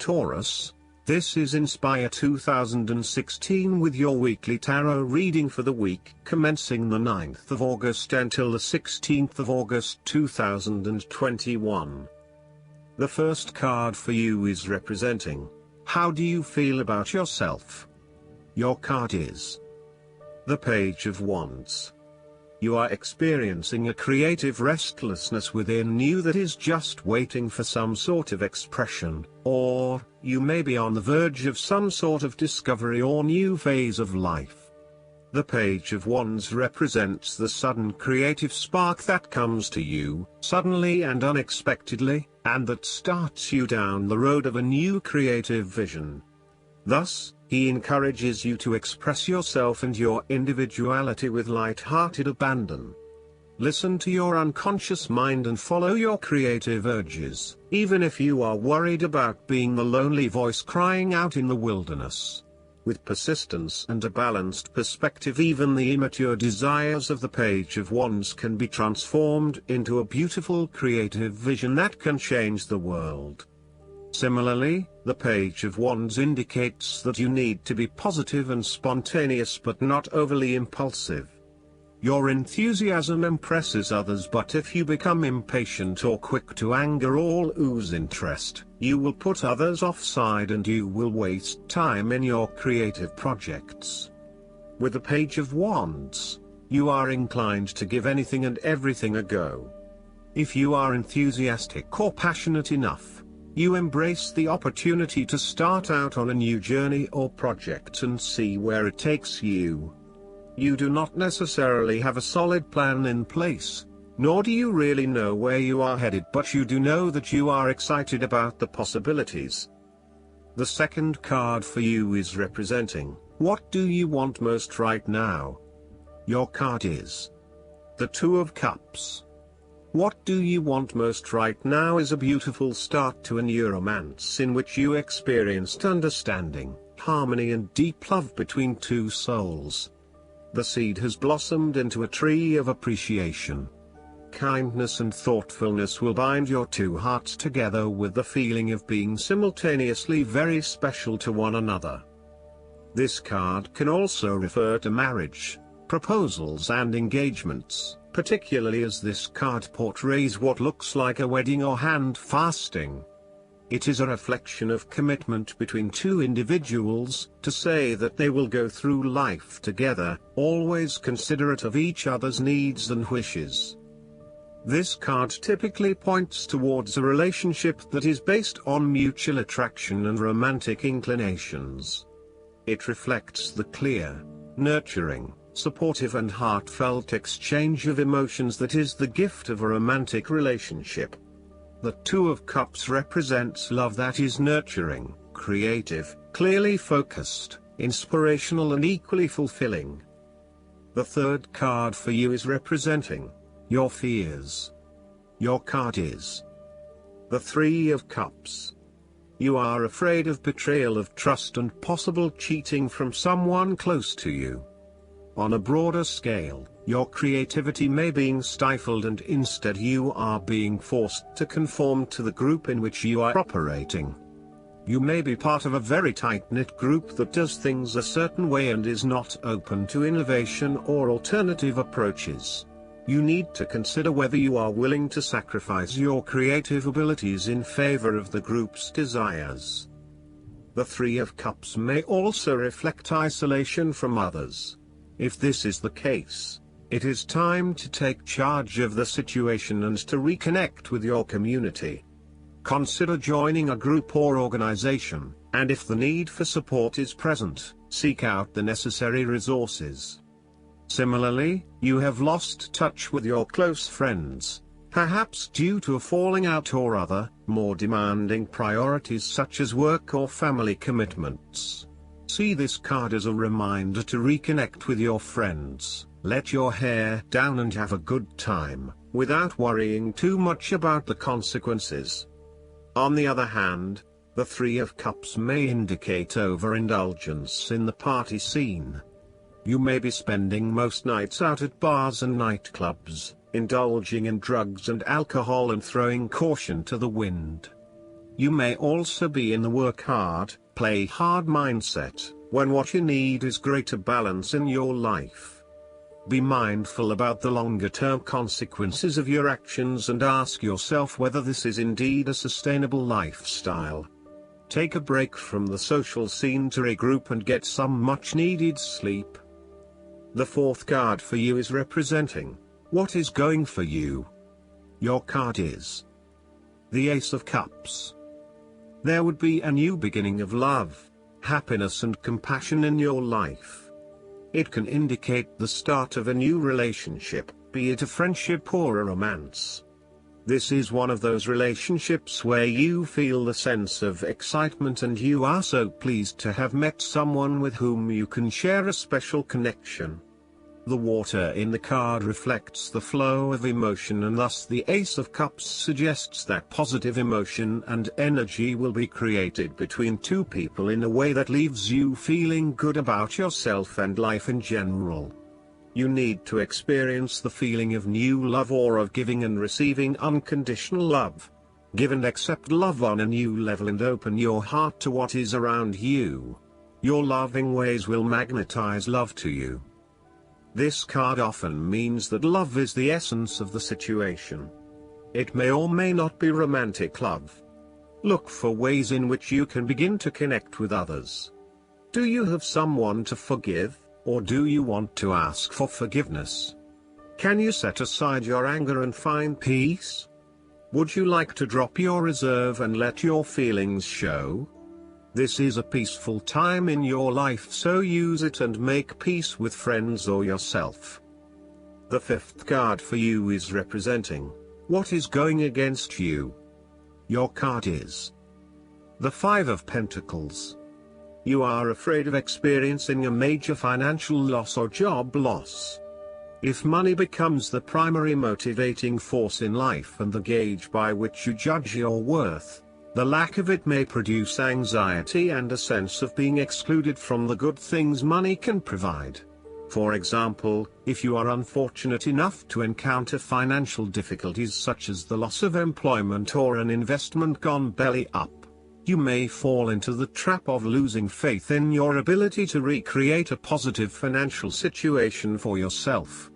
Taurus. This is Inspire 2016 with your weekly tarot reading for the week commencing the 9th of August until the 16th of August 2021. The first card for you is representing, how do you feel about yourself? Your card is the Page of Wands. You are experiencing a creative restlessness within you that is just waiting for some sort of expression, or you may be on the verge of some sort of discovery or new phase of life. The Page of Wands represents the sudden creative spark that comes to you, suddenly and unexpectedly, and that starts you down the road of a new creative vision. Thus, he encourages you to express yourself and your individuality with light-hearted abandon. Listen to your unconscious mind and follow your creative urges, even if you are worried about being the lonely voice crying out in the wilderness. With persistence and a balanced perspective, even the immature desires of the Page of Wands can be transformed into a beautiful creative vision that can change the world. Similarly, the Page of Wands indicates that you need to be positive and spontaneous but not overly impulsive. Your enthusiasm impresses others, but if you become impatient or quick to anger or lose interest, you will put others offside and you will waste time in your creative projects. With the Page of Wands, you are inclined to give anything and everything a go. If you are enthusiastic or passionate enough, you embrace the opportunity to start out on a new journey or project and see where it takes you. You do not necessarily have a solid plan in place, nor do you really know where you are headed, but you do know that you are excited about the possibilities. The second card for you is representing, what do you want most right now? Your card is the Two of Cups. What do you want most right now is a beautiful start to a new romance in which you experienced understanding, harmony and deep love between two souls. The seed has blossomed into a tree of appreciation. Kindness and thoughtfulness will bind your two hearts together with the feeling of being simultaneously very special to one another. This card can also refer to marriage, proposals and engagements, particularly as this card portrays what looks like a wedding or hand fasting. It is a reflection of commitment between two individuals, to say that they will go through life together, always considerate of each other's needs and wishes. This card typically points towards a relationship that is based on mutual attraction and romantic inclinations. It reflects the clear, nurturing, supportive and heartfelt exchange of emotions that is the gift of a romantic relationship. The Two of Cups represents love that is nurturing, creative, clearly focused, inspirational and equally fulfilling. The third card for you is representing your fears. Your card is the Three of Cups. You are afraid of betrayal of trust and possible cheating from someone close to you. On a broader scale, your creativity may be stifled and instead you are being forced to conform to the group in which you are operating. You may be part of a very tight-knit group that does things a certain way and is not open to innovation or alternative approaches. You need to consider whether you are willing to sacrifice your creative abilities in favor of the group's desires. The Three of Cups may also reflect isolation from others. If this is the case, it is time to take charge of the situation and to reconnect with your community. Consider joining a group or organization, and if the need for support is present, seek out the necessary resources. Similarly, you have lost touch with your close friends, perhaps due to a falling out or other, more demanding priorities such as work or family commitments. See this card as a reminder to reconnect with your friends, let your hair down and have a good time, without worrying too much about the consequences. On the other hand, the Three of Cups may indicate overindulgence in the party scene. You may be spending most nights out at bars and nightclubs, indulging in drugs and alcohol and throwing caution to the wind. You may also be in the work hard, play hard mindset, when what you need is greater balance in your life. Be mindful about the longer-term consequences of your actions and ask yourself whether this is indeed a sustainable lifestyle. Take a break from the social scene to regroup and get some much-needed sleep. The fourth card for you is representing what is going for you. Your card is the Ace of Cups. There would be a new beginning of love, happiness and compassion in your life. It can indicate the start of a new relationship, be it a friendship or a romance. This is one of those relationships where you feel the sense of excitement and you are so pleased to have met someone with whom you can share a special connection. The water in the card reflects the flow of emotion, and thus the Ace of Cups suggests that positive emotion and energy will be created between two people in a way that leaves you feeling good about yourself and life in general. You need to experience the feeling of new love or of giving and receiving unconditional love. Give and accept love on a new level and open your heart to what is around you. Your loving ways will magnetize love to you. This card often means that love is the essence of the situation. It may or may not be romantic love. Look for ways in which you can begin to connect with others. Do you have someone to forgive, or do you want to ask for forgiveness? Can you set aside your anger and find peace? Would you like to drop your reserve and let your feelings show? This is a peaceful time in your life, so use it and make peace with friends or yourself. The fifth card for you is representing what is going against you. Your card is the Five of Pentacles. You are afraid of experiencing a major financial loss or job loss. If money becomes the primary motivating force in life and the gauge by which you judge your worth, the lack of it may produce anxiety and a sense of being excluded from the good things money can provide. For example, if you are unfortunate enough to encounter financial difficulties such as the loss of employment or an investment gone belly up, you may fall into the trap of losing faith in your ability to recreate a positive financial situation for yourself.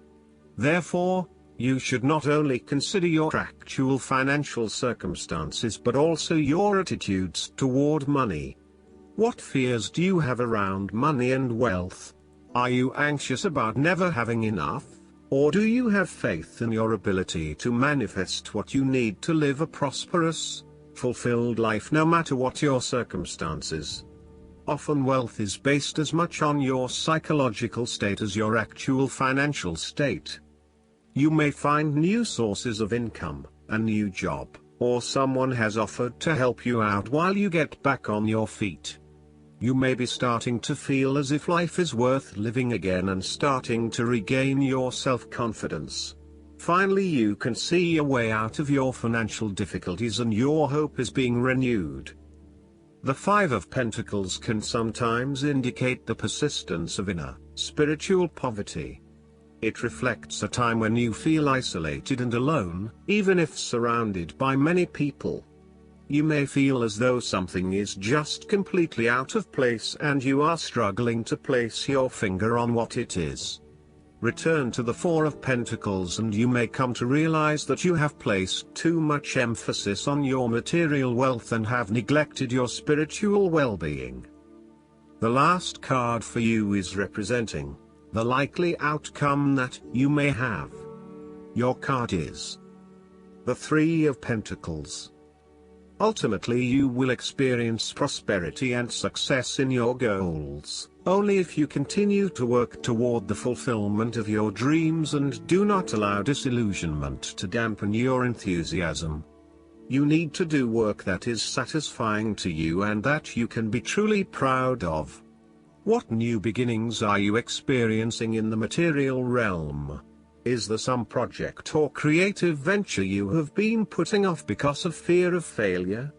Therefore, you should not only consider your actual financial circumstances but also your attitudes toward money. What fears do you have around money and wealth? Are you anxious about never having enough, or do you have faith in your ability to manifest what you need to live a prosperous, fulfilled life no matter what your circumstances? Often wealth is based as much on your psychological state as your actual financial state. You may find new sources of income, a new job, or someone has offered to help you out while you get back on your feet. You may be starting to feel as if life is worth living again and starting to regain your self-confidence. Finally, you can see a way out of your financial difficulties and your hope is being renewed. The Five of Pentacles can sometimes indicate the persistence of inner, spiritual poverty. It reflects a time when you feel isolated and alone, even if surrounded by many people. You may feel as though something is just completely out of place and you are struggling to place your finger on what it is. Return to the Four of Pentacles and you may come to realize that you have placed too much emphasis on your material wealth and have neglected your spiritual well-being. The last card for you is representing the likely outcome that you may have. Your card is the Three of Pentacles. Ultimately, you will experience prosperity and success in your goals, only if you continue to work toward the fulfillment of your dreams and do not allow disillusionment to dampen your enthusiasm. You need to do work that is satisfying to you and that you can be truly proud of. What new beginnings are you experiencing in the material realm? Is there some project or creative venture you have been putting off because of fear of failure?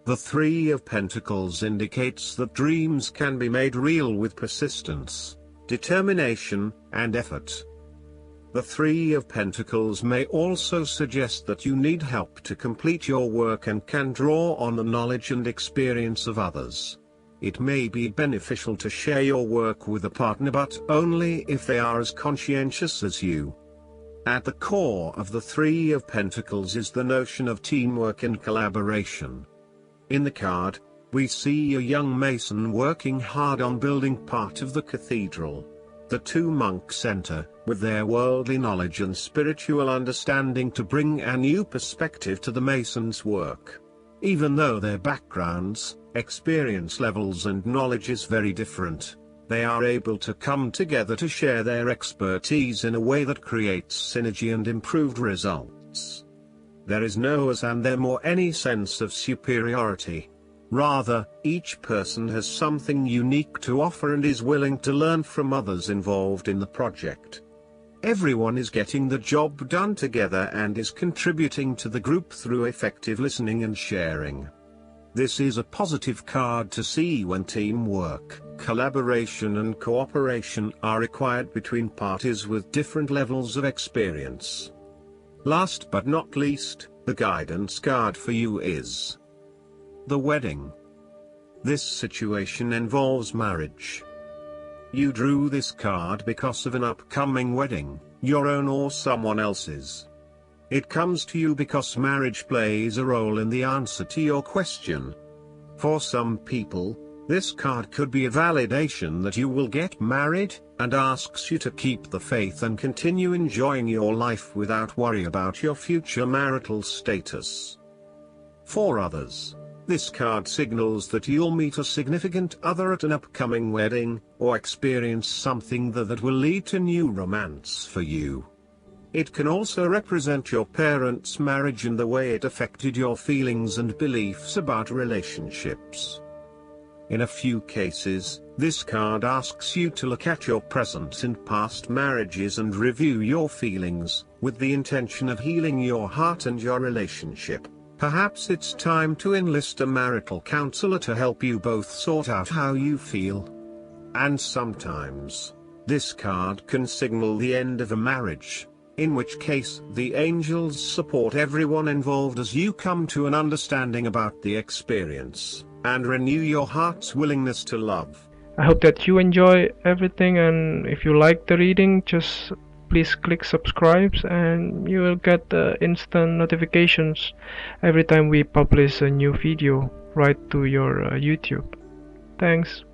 The Three of Pentacles indicates that dreams can be made real with persistence, determination, and effort. The Three of Pentacles may also suggest that you need help to complete your work and can draw on the knowledge and experience of others. It may be beneficial to share your work with a partner, but only if they are as conscientious as you. At the core of the Three of Pentacles is the notion of teamwork and collaboration. In the card, we see a young mason working hard on building part of the cathedral. The two monks enter, with their worldly knowledge and spiritual understanding, to bring a new perspective to the mason's work. Even though their backgrounds, experience levels and knowledge is very different, they are able to come together to share their expertise in a way that creates synergy and improved results. There is no us and them or any sense of superiority. Rather, each person has something unique to offer and is willing to learn from others involved in the project. Everyone is getting the job done together and is contributing to the group through effective listening and sharing. This is a positive card to see when teamwork, collaboration and cooperation are required between parties with different levels of experience. Last but not least, the guidance card for you is the Wedding. This situation involves marriage. You drew this card because of an upcoming wedding, your own or someone else's. It comes to you because marriage plays a role in the answer to your question. For some people, this card could be a validation that you will get married, and asks you to keep the faith and continue enjoying your life without worry about your future marital status. For others, this card signals that you'll meet a significant other at an upcoming wedding, or experience something that will lead to new romance for you. It can also represent your parents' marriage and the way it affected your feelings and beliefs about relationships. In a few cases, this card asks you to look at your present and past marriages and review your feelings, with the intention of healing your heart and your relationship. Perhaps it's time to enlist a marital counselor to help you both sort out how you feel. And sometimes, this card can signal the end of a marriage, in which case the angels support everyone involved as you come to an understanding about the experience, and renew your heart's willingness to love. I hope that you enjoy everything, and if you like the reading, just please click subscribe and you will get instant notifications every time we publish a new video right to your YouTube. Thanks.